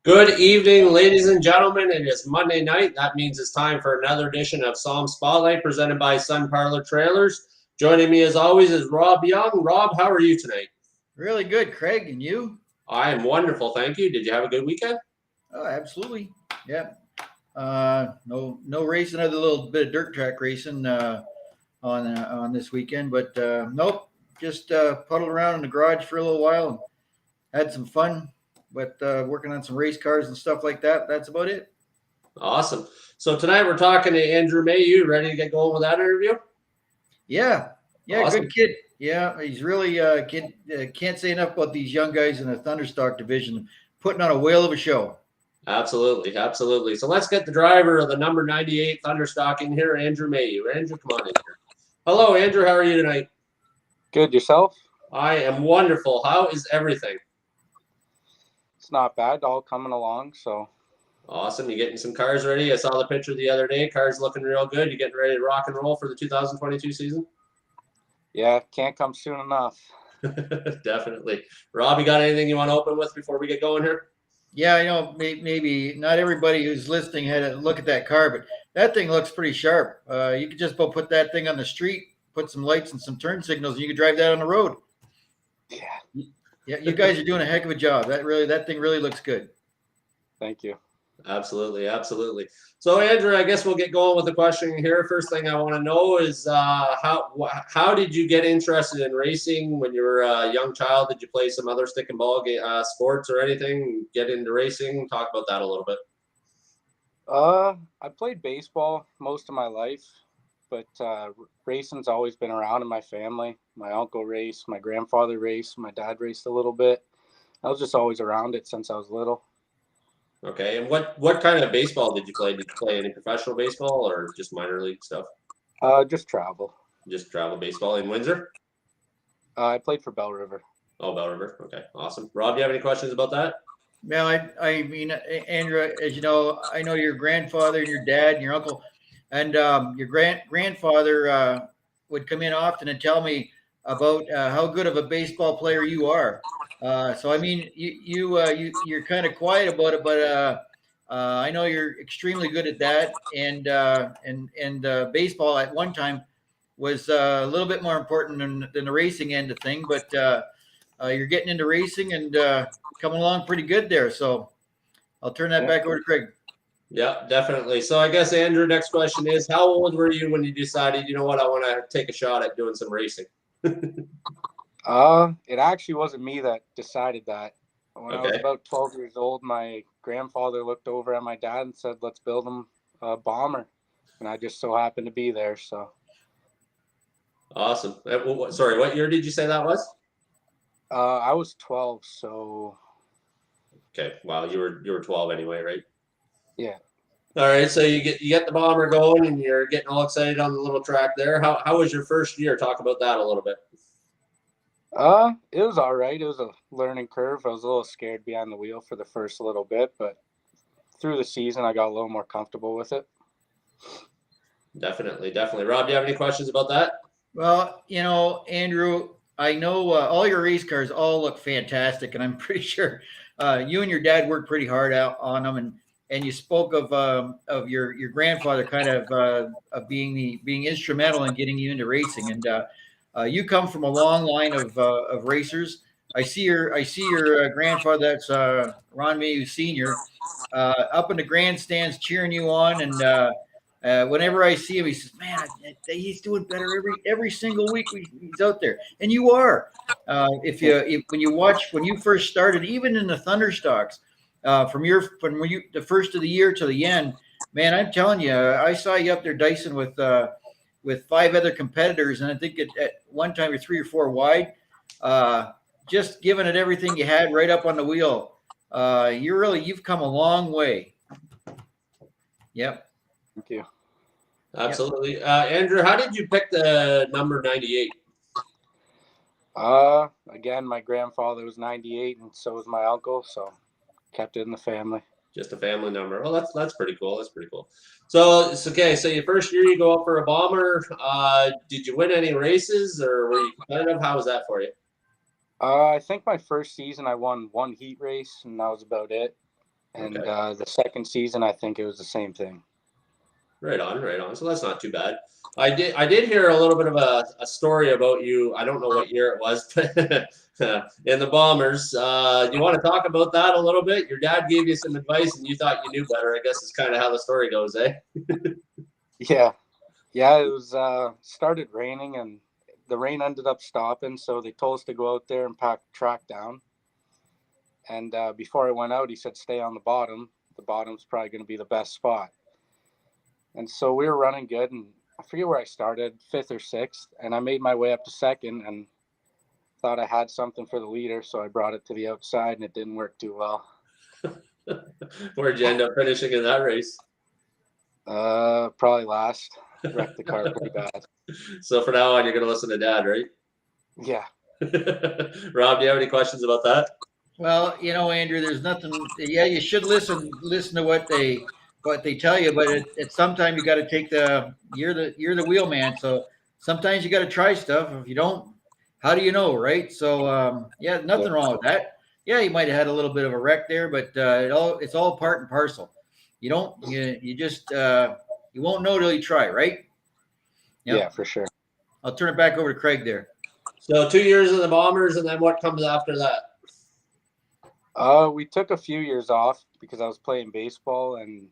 Good evening, ladies and gentlemen. It is Monday night. That means it's time for another edition of SOMSpotlight presented by Sun Parlor Trailers. Joining me as always is Rob Young. Rob, how are you tonight? Really good, Craig. And you? I am wonderful, thank you. Did you have a good weekend? Oh, absolutely. Yeah. No racing, other little bit of dirt track racing on this weekend, but nope. Just puddled around in the garage for a little while and had some fun. But working on some race cars and stuff like that. That's about it. Awesome. So tonight we're talking to Andrew Mailloux. Ready to get going with that interview? Yeah. Yeah. Awesome. Good kid. Yeah. He's really kid. Can't say enough about these young guys in the Thunderstock division putting on a whale of a show. Absolutely, absolutely. So let's get the driver of the number 98 Thunderstock in here, Andrew Mailloux. Andrew, come on in here. Hello, Andrew. How are you tonight? Good, yourself? I am wonderful. How is everything? It's not bad, all coming along, so. Awesome. You getting some cars ready? I saw the picture the other day. Cars looking real good. You getting ready to rock and roll for the 2022 season? Yeah, can't come soon enough. Definitely. Rob, you got anything you want to open with before we get going here? Yeah, maybe not everybody who's listening had a look at that car, but that thing looks pretty sharp. You could just about put that thing on the street, put some lights and some turn signals, and you could drive that on the road. Yeah. Yeah, you guys are doing a heck of a job. That thing really looks good. Thank you. Absolutely, absolutely. So, Andrew, I guess we'll get going with the question here. First thing I want to know is how did you get interested in racing when you were a young child? Did you play some other stick and ball sports or anything? Get into racing? Talk about that a little bit. I played baseball most of my life, but racing's always been around in my family. My uncle raced, my grandfather raced, my dad raced a little bit. I was just always around it since I was little. Okay, and what kind of baseball did you play? Did you play any professional baseball or just minor league stuff? Just travel. Just travel baseball in Windsor? I played for Bell River. Oh, Bell River. Okay, awesome. Rob, do you have any questions about that? Well, I mean, Andrew, as you know, I know your grandfather and your dad and your uncle, and your grandfather would come in often and tell me about how good of a baseball player you are. So I mean, you're kind of quiet about it, but I know you're extremely good at that. And baseball at one time was a little bit more important than the racing end of thing, but you're getting into racing and coming along pretty good there. So I'll turn that back over to Craig. Yeah, definitely. So I guess, Andrew, next question is, how old were you when you decided, you know what, I want to take a shot at doing some racing? It actually wasn't me that decided that. When I was Okay. about 12 years old, my grandfather looked over at my dad and said, let's build him a bomber. And I just so happened to be there, so. Awesome. Sorry, what year did you say that was? I was 12, so. Okay. Wow, you were 12 anyway, right? Yeah. All right. So you get the bomber going, and you're getting all excited on the little track there. How was your first year? Talk about that a little bit. It was all right. It was a learning curve. I was a little scared behind the wheel for the first little bit, but through the season, I got a little more comfortable with it. Definitely, definitely. Rob, do you have any questions about that? Well, you know, Andrew, I know all your race cars all look fantastic, and I'm pretty sure you and your dad worked pretty hard out on them. And you spoke of your grandfather kind of being instrumental in getting you into racing, and you come from a long line of racers. I see your grandfather. That's Ron Mayhew Senior, up in the grandstands cheering you on, and whenever I see him, he says, "Man, he's doing better every single week he's out there." And you are. If when you watch when you first started, even in the Thunderstocks, from when you the first of the year to the end, man, I'm telling you, I saw you up there dicing with five other competitors, and I think at one time you're three or four wide, just giving it everything you had right up on the wheel. You've come a long way. Yep. Thank you. Absolutely. Andrew, how did you pick the number 98? Again, my grandfather was 98, and so was my uncle, so kept it in the family. Just a family number. Well, that's pretty cool. That's pretty cool. So it's okay. So your first year, you go up for a bomber. Did you win any races, or were you competitive? How was that for you? I think my first season I won one heat race, and that was about it. And Okay. the second season, I think it was the same thing. Right on, right on. So that's not too bad. I did hear a little bit of a story about you. I don't know what year it was, but in the Bombers. You want to talk about that a little bit? Your dad gave you some advice, and you thought you knew better. I guess it's kind of how the story goes, eh? Yeah. Yeah, it was started raining and the rain ended up stopping, so they told us to go out there and pack the track down. And before I went out, he said, stay on the bottom. The bottom's probably going to be the best spot. And so we were running good, and I forget where I started, 5th or 6th, and I made my way up to 2nd and thought I had something for the leader, so I brought it to the outside, and it didn't work too well. Where'd you end up finishing in that race? Probably last. Wrecked the car pretty bad. So for now on, you're going to listen to Dad, right? Yeah. Rob, do you have any questions about that? Well, Andrew, there's nothing. Yeah, you should listen to what they tell you, but at some time you got to take you're the wheelman. So sometimes you got to try stuff. If you don't, how do you know, right? So yeah, nothing wrong with that. Yeah, you might have had a little bit of a wreck there, but it's all part and parcel. You just you won't know till you try, right? Yep. Yeah, for sure. I'll turn it back over to Craig there. So 2 years in the Bombers, and then what comes after that? We took a few years off because I was playing baseball, and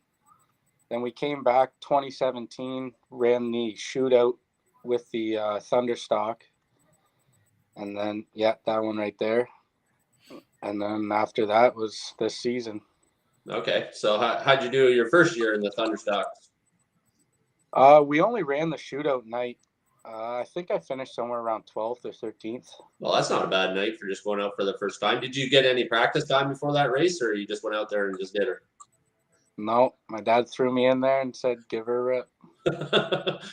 then we came back 2017, ran the shootout with the Thunderstock, and then that one right there. And then after that was this season. Okay, so how'd you do your first year in the Thunderstock? We only ran the shootout night. I think I finished somewhere around 12th or 13th. Well, that's not a bad night for just going out for the first time. Did you get any practice time before that race, or you just went out there and just did her? No, my dad threw me in there and said, give her a rip.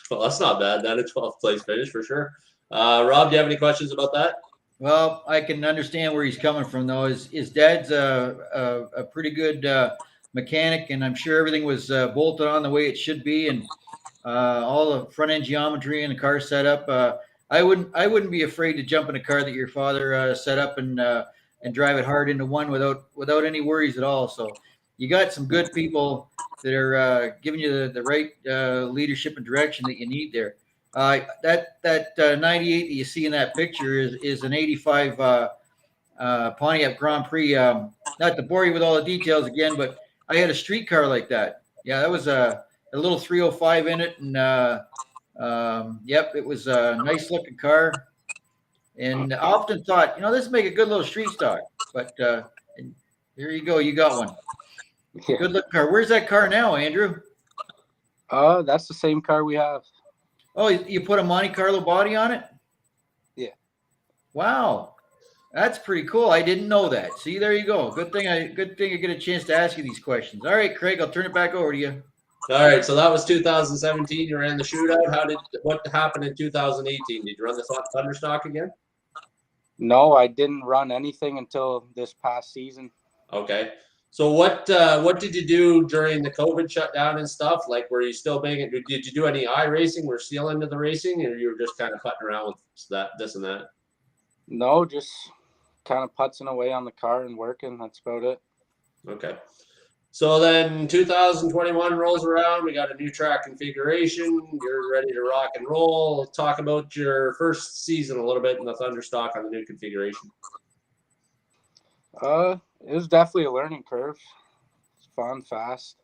Well, that's not bad. Then a 12th place finish for sure. Rob, do you have any questions about that? Well, I can understand where he's coming from, though. His dad's a pretty good mechanic, and I'm sure everything was bolted on the way it should be, and all the front end geometry and the car setup. I wouldn't be afraid to jump in a car that your father set up and drive it hard into one without any worries at all. So you got some good people that are giving you the right leadership and direction that you need there. That 98 that you see in that picture is an 85 Pontiac Grand Prix. Not to bore you with all the details again, but I had a street car like that. Yeah, that was a little 305 in it, and yep, it was a nice looking car. And I often thought, this would make a good little street stock. But there you go, you got one. Yeah. Good looking car. Where's that car now, Andrew? That's the same car we have. Oh, you put a Monte Carlo body on it? Yeah. Wow. That's pretty cool. I didn't know that. See, there you go. Good thing I get a chance to ask you these questions. All right, Craig, I'll turn it back over to you. All right, so that was 2017. You ran the shootout. What happened in 2018? Did you run the Thunderstock again? No, I didn't run anything until this past season. Okay. So what did you do during the COVID shutdown and stuff? Like, were you still making? Did you do any iRacing? Were you still into the racing, or you were just kind of putting around with this and that? No, just kind of putzing away on the car and working. That's about it. Okay. So then 2021 rolls around. We got a new track configuration. You're ready to rock and roll. Talk about your first season a little bit in the Thunderstock on the new configuration. It was definitely a learning curve. It's fun, fast.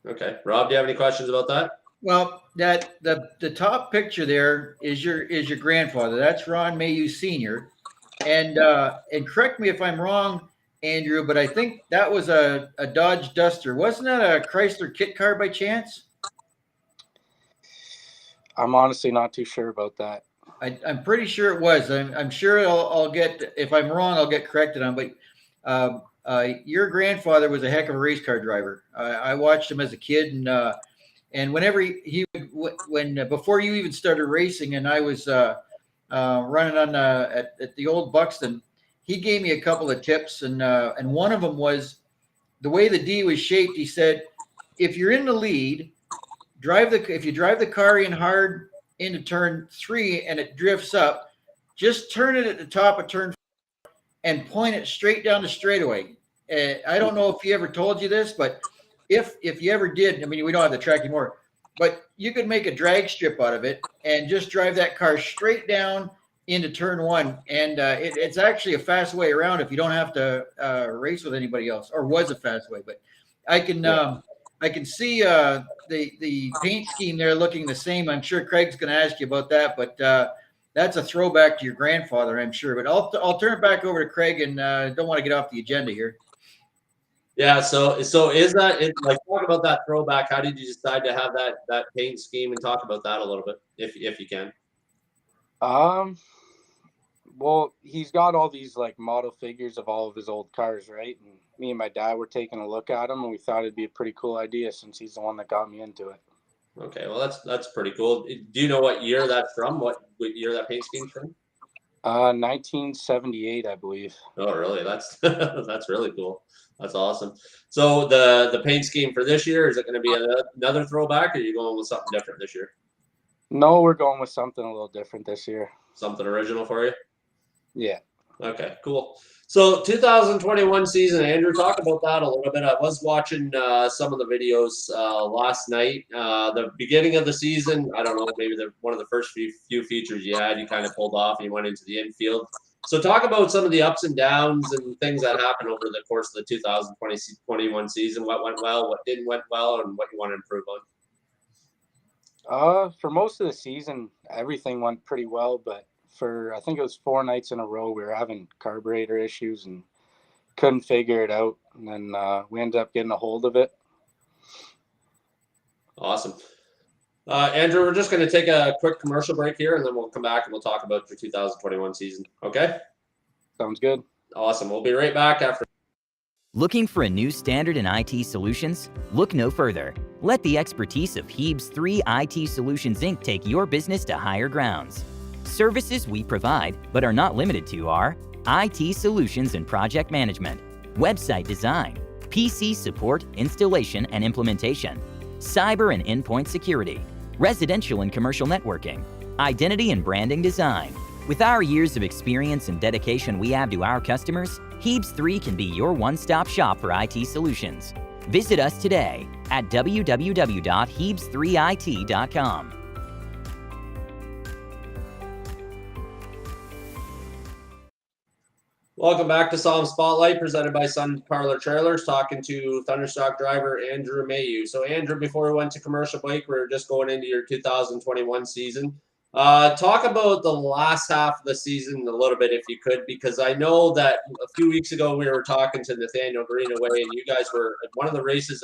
Okay. Rob, do you have any questions about that? Well, that the top picture there is your grandfather. That's Ron Mailloux Sr. And correct me if I'm wrong, Andrew, but I think that was a Dodge Duster. Wasn't that a Chrysler kit car by chance? I'm honestly not too sure about that. I'm pretty sure it was. I'm sure I'll get, if I'm wrong, I'll get corrected on. But your grandfather was a heck of a race car driver. I watched him as a kid, and whenever before you even started racing, and I was running on at the old Buxton, he gave me a couple of tips, and one of them was the way the D was shaped. He said, if you're in the lead, if you drive the car in hard into turn 3 and it drifts up, just turn it at the top of turn 4 and point it straight down the straightaway. I don't know if he ever told you this, but if you ever did, I mean, we don't have the track anymore, but you could make a drag strip out of it and just drive that car straight down into turn one. And it's actually a fast way around if you don't have to race with anybody else, or was a fast way. But I can see the paint scheme there looking the same. I'm sure Craig's going to ask you about that, but that's a throwback to your grandfather, I'm sure. But I'll turn it back over to Craig, and don't want to get off the agenda here. Yeah. So is that it? Like, talk about that throwback. How did you decide to have that paint scheme, and talk about that a little bit, if you can? Well, he's got all these like model figures of all of his old cars, right? And me and my dad were taking a look at them, and we thought it'd be a pretty cool idea since he's the one that got me into it. Okay, well that's pretty cool. Do you know what year that's from? What year that paint scheme's from? 1978, I believe. Oh, really? That's that's really cool. That's awesome. So the paint scheme for this year, is it going to be another throwback, or are you going with something different this year? No, we're going with something a little different this year. Something original for you? Yeah. Okay, cool. So 2021 season, Andrew, talk about that a little bit. I was watching some of the videos last night. The beginning of the season, I don't know, maybe one of the first few features you had, you kind of pulled off and you went into the infield. So talk about some of the ups and downs and things that happened over the course of the 2021 season. What went well, what didn't went well, and what you want to improve on. For most of the season, everything went pretty well, but for I think it was 4 nights in a row, we were having carburetor issues and couldn't figure it out. And then we ended up getting a hold of it. Awesome. Andrew, we're just going to take a quick commercial break here, and then we'll come back and we'll talk about your 2021 season. Okay? Sounds good. Awesome. We'll be right back after. Looking for a new standard in IT solutions? Look no further. Let the expertise of Heeb's 3 IT Solutions Inc. take your business to higher grounds. Services we provide, but are not limited to, are IT solutions and project management, website design, PC support, installation and implementation, cyber and endpoint security, residential and commercial networking, identity and branding design. With our years of experience and dedication we have to our customers, Heeb's 3 can be your one-stop shop for IT solutions. Visit us today at www.heebs3it.com. Welcome back to SOMSpotlight, presented by Sun Parlor Trailers, talking to Thunderstock driver Andrew Mailloux. So, Andrew, before we went to commercial break, we were just going into your 2021 season. Talk about the last half of the season a little bit, if you could, because I know that a few weeks ago we were talking to Nathaniel Greenaway, and you guys were at one of the races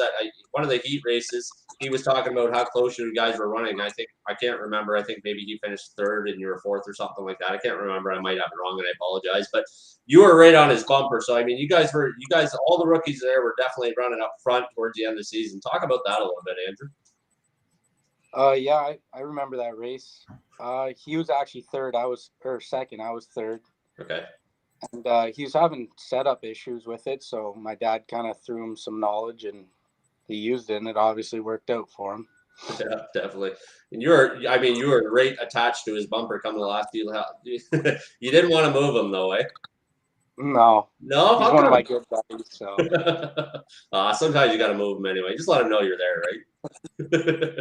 one of the heat races. He was talking about how close you guys were running. I can't remember. I think maybe he finished 3rd and you were 4th or something like that. I can't remember. I might have it wrong, and I apologize. But you were right on his bumper. So I mean, you guys, all the rookies there were definitely running up front towards the end of the season. Talk about that a little bit, Andrew. Yeah, I remember that race. He was actually 3rd. I was 2nd. I was 3rd. Okay. And he was having setup issues with it, so my dad kind of threw him some knowledge, and he used it, and it obviously worked out for him. Yeah, definitely. And you were right attached to his bumper coming the last few. You didn't want to move him though, eh? No. He's one of my good buddies. So. Sometimes you got to move him anyway. Just let him know you're there, right?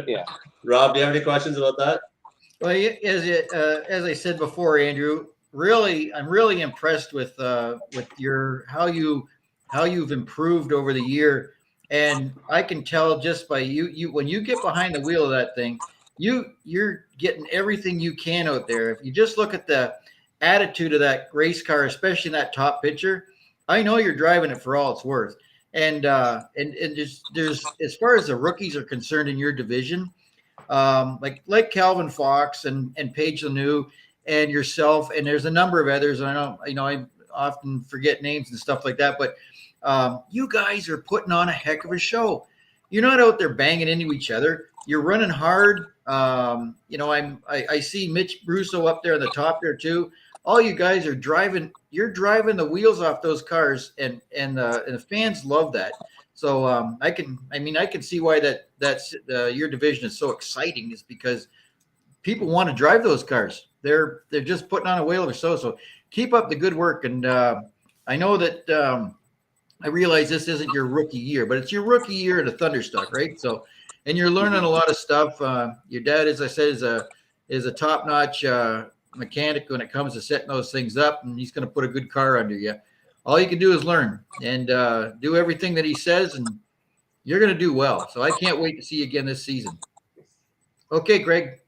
Yeah. Rob, do you have any questions about that? Well, as I said before, Andrew, I'm really impressed with your how you've improved over the year, and I can tell just by you when you get behind the wheel of that thing, you're getting everything you can out there. If you just look at the attitude of that race car, especially in that top picture, I know you're driving it for all it's worth. And there's as far as the rookies are concerned in your division, like Calvin Fox and Paige Lanou and yourself, and there's a number of others. I often forget names and stuff like that, but you guys are putting on a heck of a show. You're not out there banging into each other. You're running hard. I see Mitch Russo up there on the top there too. All you guys are driving. You're driving the wheels off those cars, and the fans love that. So I can see why that's your division is so exciting, is because people want to drive those cars. They're just putting on a wheel or so. So keep up the good work, and I know that I realize this isn't your rookie year, but it's your rookie year at a Thunderstock, right? So, and you're learning a lot of stuff. Your dad, as I said, is a top-notch mechanic when it comes to setting those things up, and he's going to put a good car under you. All you can do is learn and do everything that he says, and you're going to do well. So I can't wait to see you again this season. Okay, Greg.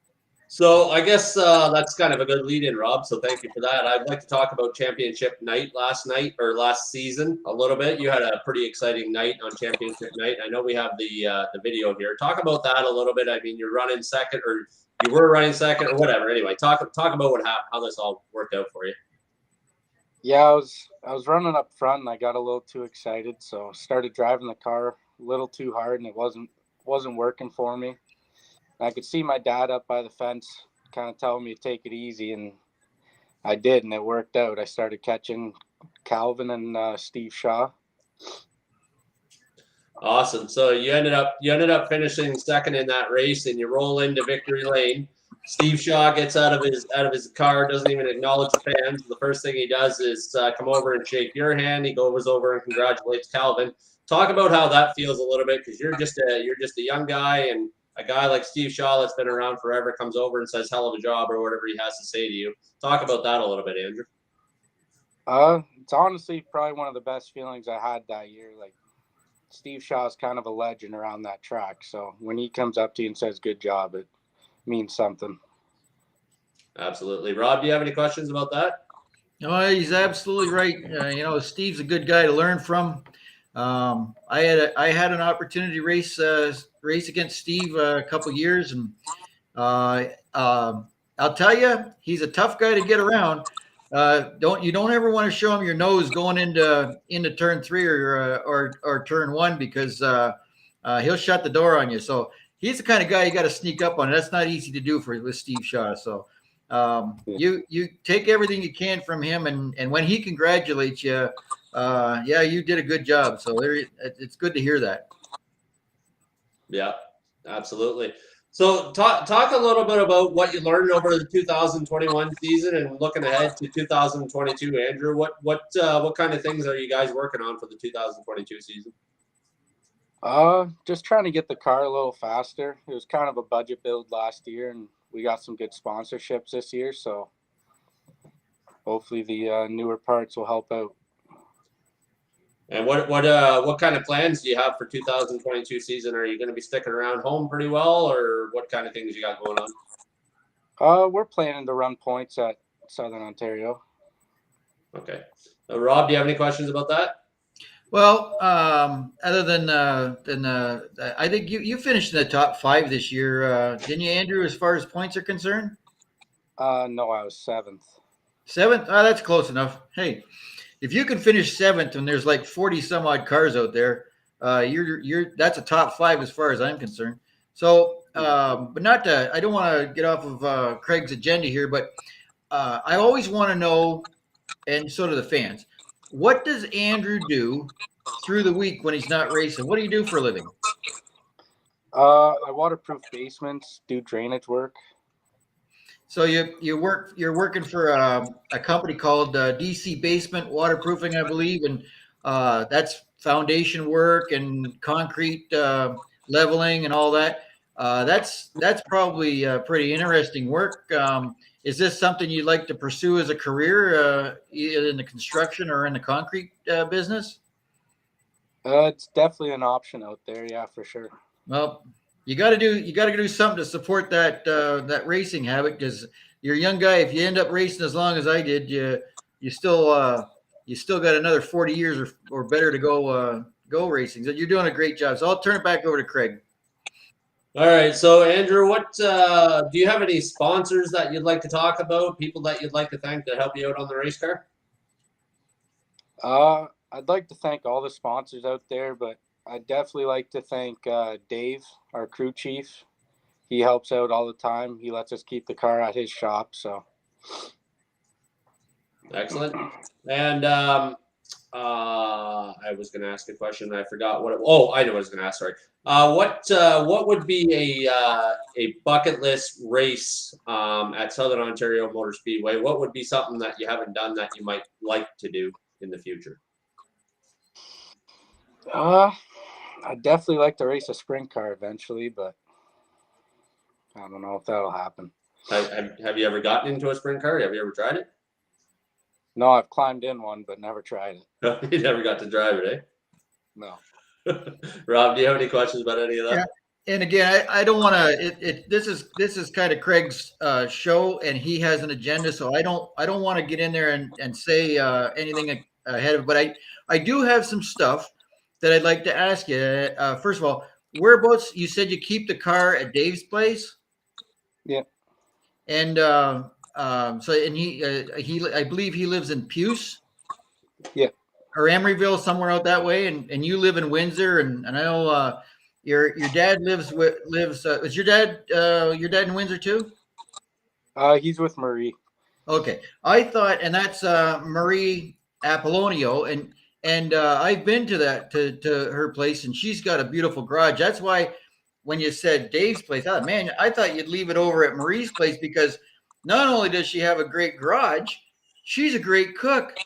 So I guess that's kind of a good lead in, Rob. So thank you for that. I'd like to talk about championship night last season a little bit. You had a pretty exciting night on championship night. I know we have the video here. Talk about that a little bit. I mean, you're running second, or you were running second, or whatever. Anyway, talk about how this all worked out for you. Yeah, I was running up front and I got a little too excited, so started driving the car a little too hard, and it wasn't working for me. I could see my dad up by the fence kind of telling me to take it easy, and I did, and it worked out. I started catching Calvin and Steve Shaw. Awesome. So you ended up finishing second in that race, and you roll into victory lane. Steve Shaw gets out of his car, doesn't even acknowledge the fans. The first thing he does is come over and shake your hand. He goes over and congratulates Calvin. Talk about how that feels a little bit, because you're just a young guy, and a guy like Steve Shaw that's been around forever comes over and says hell of a job or whatever he has to say to you. Talk about that a little bit, Andrew. It's honestly probably one of the best feelings I had that year. Like, Steve Shaw is kind of a legend around that track. So when he comes up to you and says good job, it means something. Absolutely. Rob, do you have any questions about that? No, he's absolutely right. Steve's a good guy to learn from. I had an opportunity to race against Steve a couple years, and I'll tell you, he's a tough guy to get around. Don't ever want to show him your nose going into turn 3 or turn 1, because he'll shut the door on you. So he's the kind of guy you got to sneak up on. That's not easy to do with Steve Shaw. So you take everything you can from him, and when he congratulates you, yeah, you did a good job. So it's good to hear that. Yeah, absolutely. So talk a little bit about what you learned over the 2021 season and looking ahead to 2022, Andrew. What kind of things are you guys working on for the 2022 season? Just trying to get the car a little faster. It was kind of a budget build last year, and we got some good sponsorships this year, so hopefully the newer parts will help out. And what kind of plans do you have for 2022 season? Are you going to be sticking around home pretty well, or what kind of things you got going on? We're planning to run points at Southern Ontario. Okay. Rob, do you have any questions about that? Well, other than I think you finished in the top 5 this year, didn't you, Andrew? As far as points are concerned? No, I was 7th. 7th? Oh, that's close enough. Hey, if you can finish 7th and there's like 40 some odd cars out there, that's a top 5 as far as I'm concerned. So, but I don't want to get off of Craig's agenda here, but I always want to know, and so do the fans, what does Andrew do through the week when he's not racing? What do you do for a living? I waterproof basements, do drainage work. So you're working for a company called DC Basement Waterproofing, I believe, and that's foundation work and concrete leveling and all that. That's probably pretty interesting work. Is this something you'd like to pursue as a career, either in the construction or in the concrete business? It's definitely an option out there, yeah, for sure. Well, you got to do something to support that racing habit, because you're a young guy. If you end up racing as long as I did, you still got another 40 years or better to go racing. So you're doing a great job. So I'll turn it back over to Craig. All right. So Andrew, what do you have any sponsors that you'd like to talk about? People that you'd like to thank that help you out on the race car? I'd like to thank all the sponsors out there, but I'd definitely like to thank Dave, our crew chief. He helps out all the time. He lets us keep the car at his shop. So excellent. And I was going to ask a question. I forgot what. I know what I was going to ask. Sorry. What would be a bucket list race at Southern Ontario Motor Speedway? What would be something that you haven't done that you might like to do in the future? I'd definitely like to race a sprint car eventually, but I don't know if that'll happen. Have you ever gotten into a sprint car? Have you ever tried it? No, I've climbed in one, but never tried it. You never got to drive it, No. eh? Rob, do you have any questions about any of that? Yeah. And again, I don't want to. This is kind of Craig's show, and he has an agenda, so I don't want to get in there and say anything ahead of. But I do have some stuff that I'd like to ask you. First of all, whereabouts? You said you keep the car at Dave's place. Yeah. And so he I believe he lives in Puce. Yeah. Or Emeryville, somewhere out that way, and you live in Windsor, and I know your dad lives. Is your dad in Windsor too? He's with Marie. Okay, I thought, and that's Marie Apollonio, and I've been to to her place, and she's got a beautiful garage. That's why when you said Dave's place, oh man, I thought you'd leave it over at Marie's place, because not only does she have a great garage, she's a great cook.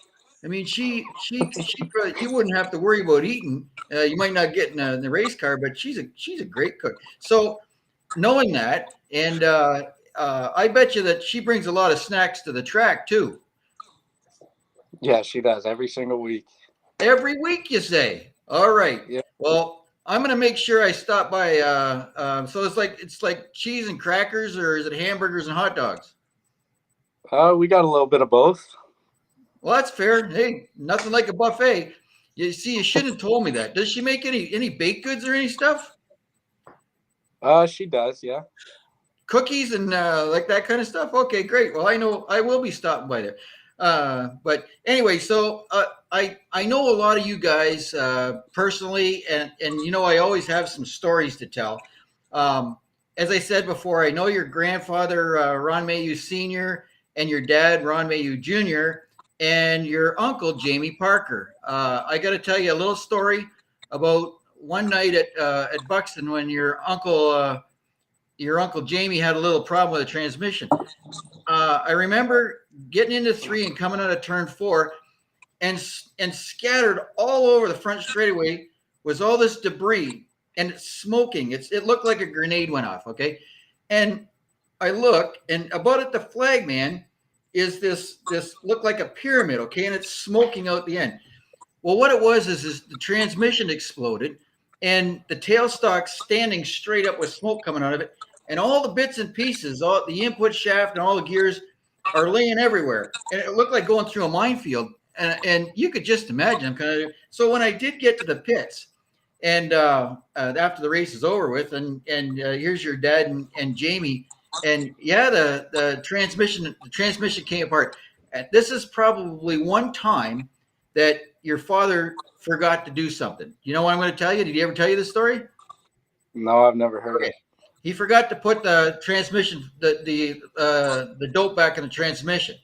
I mean, she probably, you wouldn't have to worry about eating. You might not get in the race car, but she's a great cook. So knowing that, and I bet you that she brings a lot of snacks to the track too. Yeah, she does every single week. Every week, you say? All right. Yeah. Well, I'm gonna make sure I stop by. So it's like cheese and crackers, or is it hamburgers and hot dogs? We got a little bit of both. Well, that's fair. Hey, nothing like a buffet. You see, you shouldn't have told me that. Does she make any baked goods or any stuff? She does, yeah. Cookies and like that kind of stuff? Okay, great. Well, I know I will be stopping by there. But anyway, so I know a lot of you guys personally, and I always have some stories to tell. As I said before, I know your grandfather, Ron Mailloux Sr., and your dad, Ron Mailloux Jr., and your uncle, Jamie Parker. I got to tell you a little story about one night at Buxton when your uncle Jamie had a little problem with a transmission. I remember getting into 3 and coming out of turn 4, and scattered all over the front straightaway was all this debris, and it's smoking. It looked like a grenade went off. Okay, and I look, and about at the flag, man, is this looked like a pyramid. Okay, and it's smoking out the end. Well, what it was is the transmission exploded, and the tailstock standing straight up with smoke coming out of it, and all the bits and pieces, all the input shaft and all the gears are laying everywhere, and it looked like going through a minefield. And you could just imagine. So when I did get to the pits, and after the race is over with, and here's your dad and Jamie, and yeah, the transmission came apart. And this is probably one time that your father forgot to do something. You know what I'm going to tell you? Did he ever tell you this story? No, I've never heard it. He forgot to put the transmission, the dope back in the transmission,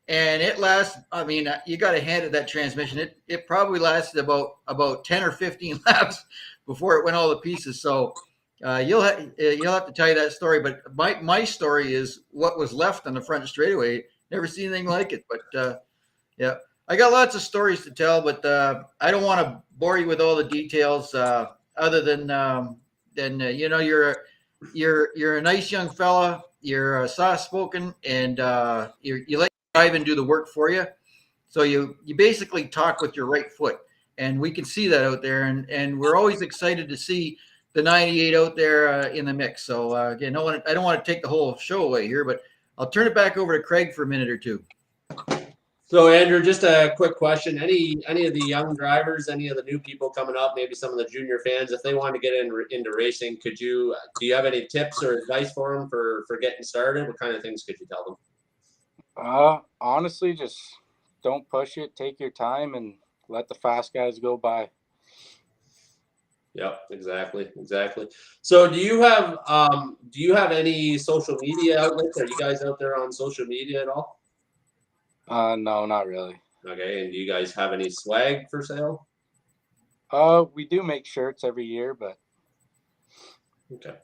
and it lasts. I mean, you got to hand it that transmission. It probably lasted about 10 or 15 laps before it went all to pieces. So you'll have to tell you that story. But my story is what was left on the front straightaway. Never seen anything like it. But yeah, I got lots of stories to tell, but I don't want to bore you with all the details. Other than you're a nice young fella. You're soft spoken, and you let drive and do the work for you. So you basically talk with your right foot, and we can see that out there. And we're always excited to see the 98 out there in the mix. So again, I don't want to take the whole show away here, but I'll turn it back over to Craig for a minute or two. So Andrew, just a quick question. Any of the young drivers, any of the new people coming up, maybe some of the junior fans, if they want to get into racing, do you have any tips or advice for them for getting started? What kind of things could you tell them? Honestly, just don't push it. Take your time and let the fast guys go by. Yep, exactly. So do you have any social media outlets? Are you guys out there on social media at all? No, not really. Okay, and do you guys have any swag for sale? We do make shirts every year, but okay.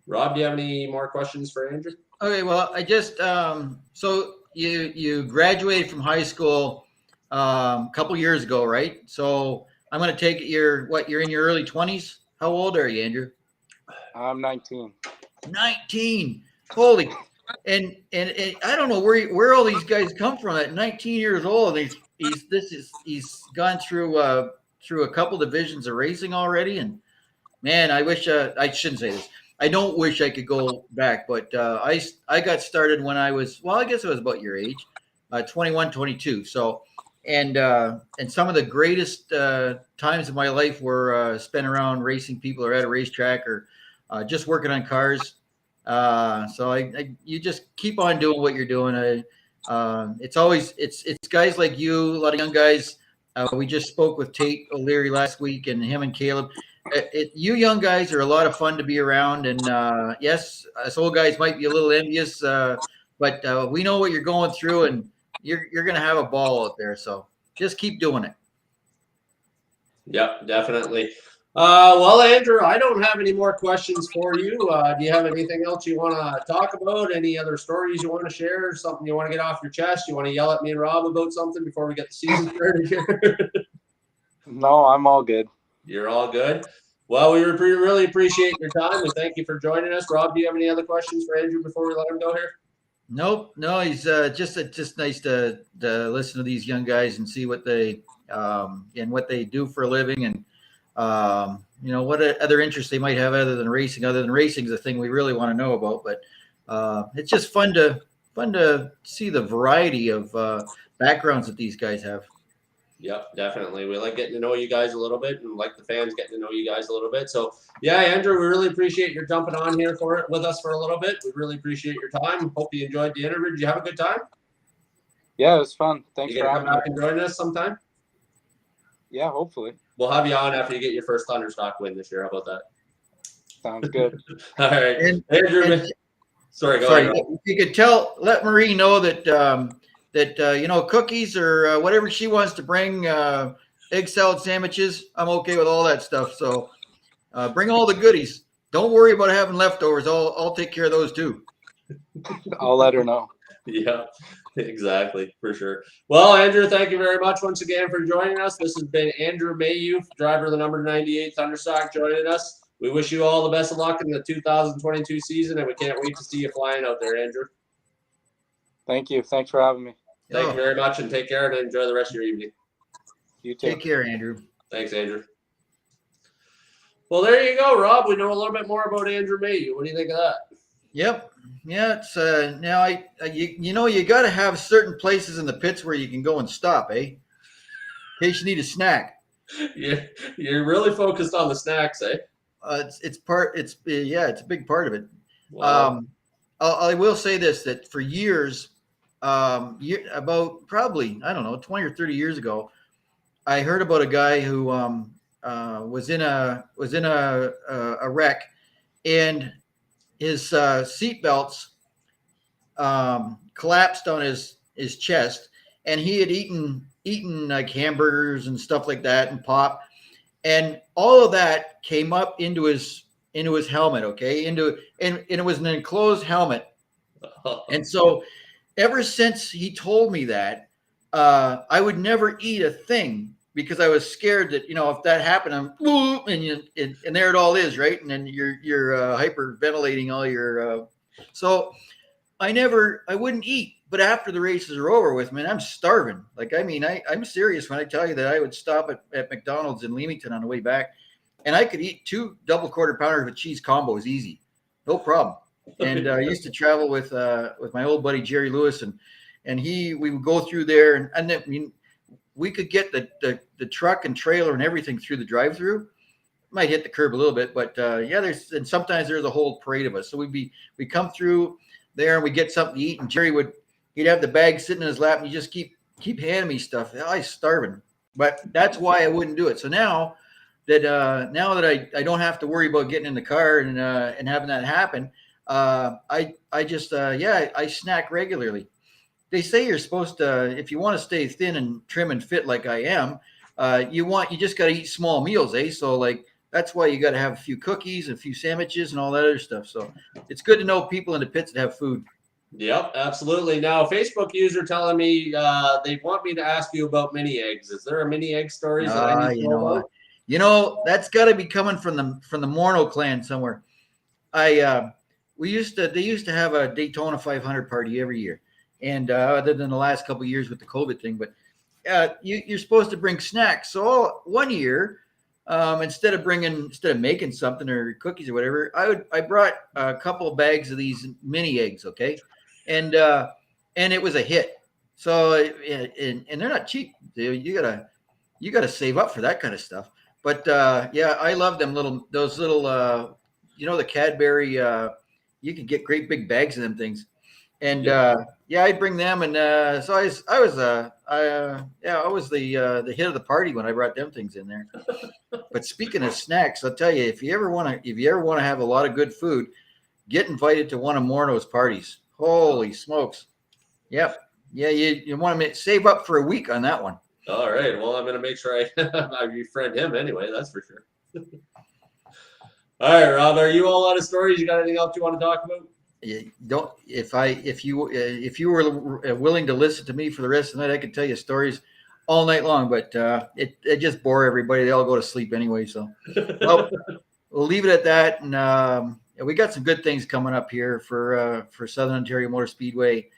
Rob, do you have any more questions for Andrew? Okay, well, I just so you graduated from high school a couple years ago, right? So I'm going to take it you're in your early 20s. How old are you, Andrew? I'm 19. 19. Holy. And I don't know where all these guys come from at 19 years old. He's gone through a couple divisions of racing already. And man, I wish I shouldn't say this. I don't wish I could go back, but I got started when I was, well, I guess I was about your age, 21, 22. So, and some of the greatest times of my life were spent around racing people or at a racetrack or just working on cars. So you just keep on doing what you're doing. It's guys like you, a lot of young guys. We just spoke with Tate O'Leary last week, and him and Caleb. You young guys are a lot of fun to be around, and yes, us old guys might be a little envious, but we know what you're going through, and you're going to have a ball out there. So just keep doing it. Yep, definitely. Well, Andrew, I don't have any more questions for you. Do you have anything else you want to talk about? Any other stories you want to share? Something you want to get off your chest? You want to yell at me and Rob about something before we get the season started here? No, I'm all good. You're all good. Well, we really appreciate your time, and thank you for joining us. Rob, do you have any other questions for Andrew before we let him go here? Nope, no. He's just nice to listen to these young guys and see what they and what they do for a living, and what other interests they might have other than racing. Other than racing is the thing we really want to know about. But it's just fun to see the variety of backgrounds that these guys have. Yep, definitely. We like getting to know you guys a little bit, and like the fans getting to know you guys a little bit. So, yeah, Andrew, we really appreciate your jumping on here with us for a little bit. We really appreciate your time. Hope you enjoyed the interview. Did you have a good time? Yeah, it was fun. Thanks you for gonna having come back me. and join us sometime? Yeah, hopefully. We'll have you on after you get your first Thunderstock win this year. How about that? Sounds good. All right, Andrew. Sorry, go ahead. You could let Marie know that cookies or whatever she wants to bring, egg salad sandwiches. I'm okay with all that stuff. So bring all the goodies. Don't worry about having leftovers. I'll take care of those too. I'll let her know. Yeah, exactly, for sure. Well, Andrew, thank you very much once again for joining us. This has been Andrew Mailloux, driver of the number 98 Thunderstock, joining us. We wish you all the best of luck in the 2022 season, and we can't wait to see you flying out there, Andrew. Thank you. Thanks for having me. Thank you very much, and take care, and enjoy the rest of your evening. You too. Take care, Andrew. Thanks, Andrew. Well, there you go, Rob. We know a little bit more about Andrew Mailloux. What do you think of that? Yep. Yeah, it's now you got to have certain places in the pits where you can go and stop, in case you need a snack. You're really focused on the snacks, eh? It's a big part of it. Wow. I will say this, that for years, about probably, I don't know, 20 or 30 years ago, I heard about a guy who was in a wreck, and his seat belts collapsed on his chest, and he had eaten like hamburgers and stuff like that and pop, and all of that came up into his helmet, okay, and it was an enclosed helmet. And so ever since he told me that, I would never eat a thing, because I was scared that, if that happened, and there it all is, right? And then you're hyperventilating all your. So I wouldn't eat. But after the races are over with, man, I'm starving. Like, I mean, I'm serious when I tell you that I would stop at McDonald's in Leamington on the way back, and I could eat 2 double quarter pounders with cheese combos easy, no problem. And I used to travel with my old buddy Jerry Lewis, and we would go through there, and then, I mean, we could get the truck and trailer and everything through the drive-through. Might hit the curb a little bit, but and sometimes there's a whole parade of us. So we come through there and we get something to eat, and he'd have the bag sitting in his lap, and you just keep handing me stuff. I was starving, but that's why I wouldn't do it. So now that I don't have to worry about getting in the car and having that happen, I snack regularly. They say you're supposed to, if you want to stay thin and trim and fit like I am, you just got to eat small meals, So like, that's why you got to have a few cookies and a few sandwiches and all that other stuff. So it's good to know people in the pits that have food. Yep, absolutely. Now, Facebook user telling me they want me to ask you about mini eggs. Is there a mini egg stories that I need to know about? That's got to be coming from the Morneau clan somewhere. They used to have a Daytona 500 party every year, and other than the last couple of years with the COVID thing, but you're supposed to bring snacks. So one year, instead of making something or cookies or whatever, I brought a couple of bags of these mini eggs, okay, and it was a hit. So and they're not cheap. You gotta save up for that kind of stuff. But yeah, I love those little the Cadbury. You can get great big bags of them things, and yeah, I'd bring them, and so I was the hit of the party when I brought them things in there. But speaking of snacks, I'll tell you, if you ever want to have a lot of good food, get invited to one of Morneau's parties. Holy smokes! Yep, yeah, you want to save up for a week on that one. All right. Well, I'm going to make sure I befriend him anyway. That's for sure. All right, Rob. Are you all out of stories? You got anything else you want to talk about? You don't. If you were willing to listen to me for the rest of the night, I could tell you stories all night long. But it just bore everybody. They all go to sleep anyway. So, well, we'll leave it at that. And we got some good things coming up here for Southern Ontario Motor Speedway.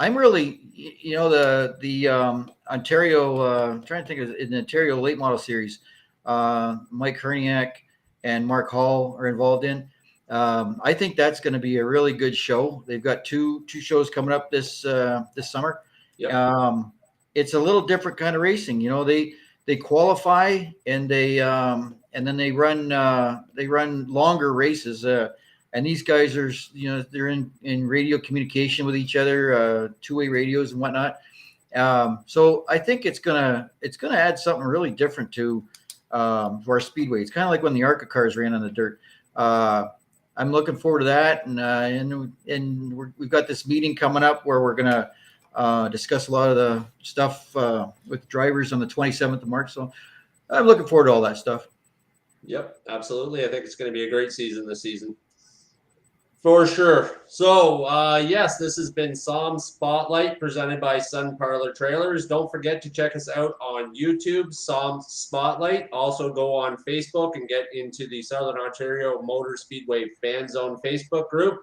I'm really, the Ontario, I'm trying to think of the Ontario Late Model Series, Mike Herniak and Mark Hall are involved in. I think that's going to be a really good show. They've got two shows coming up this summer. Yep. It's a little different kind of racing. They qualify and then they run longer races. And these guys are, they're in radio communication with each other, two-way radios and whatnot. So I think it's gonna add something really different to our speedway. It's kind of like when the ARCA cars ran on the dirt. I'm looking forward to that, and we've got this meeting coming up where we're gonna discuss a lot of the stuff with drivers on the 27th of March. So I'm looking forward to all that stuff. Yep, absolutely. I think it's going to be a great season this season. For sure. So, yes, this has been SOMSpotlight presented by Sun Parlor Trailers. Don't forget to check us out on YouTube, SOMSpotlight. Also go on Facebook and get into the Southern Ontario Motor Speedway Fan Zone Facebook group.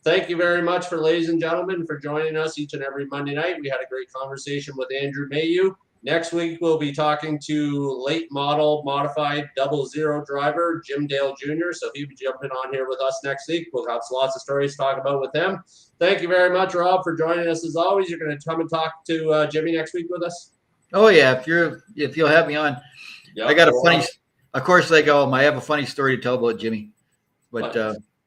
Thank you very much ladies and gentlemen, for joining us each and every Monday night. We had a great conversation with Andrew Mailloux. Next week, we'll be talking to late model modified 00 driver Jim Dale Jr. So he'll be jumping on here with us next week. We'll have lots of stories to talk about with him. Thank you very much, Rob, for joining us as always. You're going to come and talk to Jimmy next week with us? Oh yeah, if you'll have me on. Yep, I got a funny. Of course, I have a funny story to tell about Jimmy, but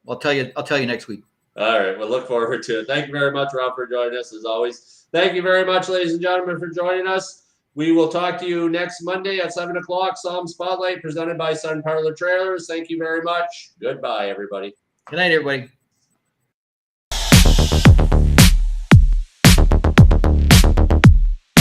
I'll tell you next week. All right, we'll look forward to it. Thank you very much, Rob, for joining us as always. Thank you very much, ladies and gentlemen, for joining us. We will talk to you next Monday at 7 o'clock. SOMSpotlight presented by Sun Parlor Trailers. Thank you very much. Goodbye, everybody. Good night, everybody.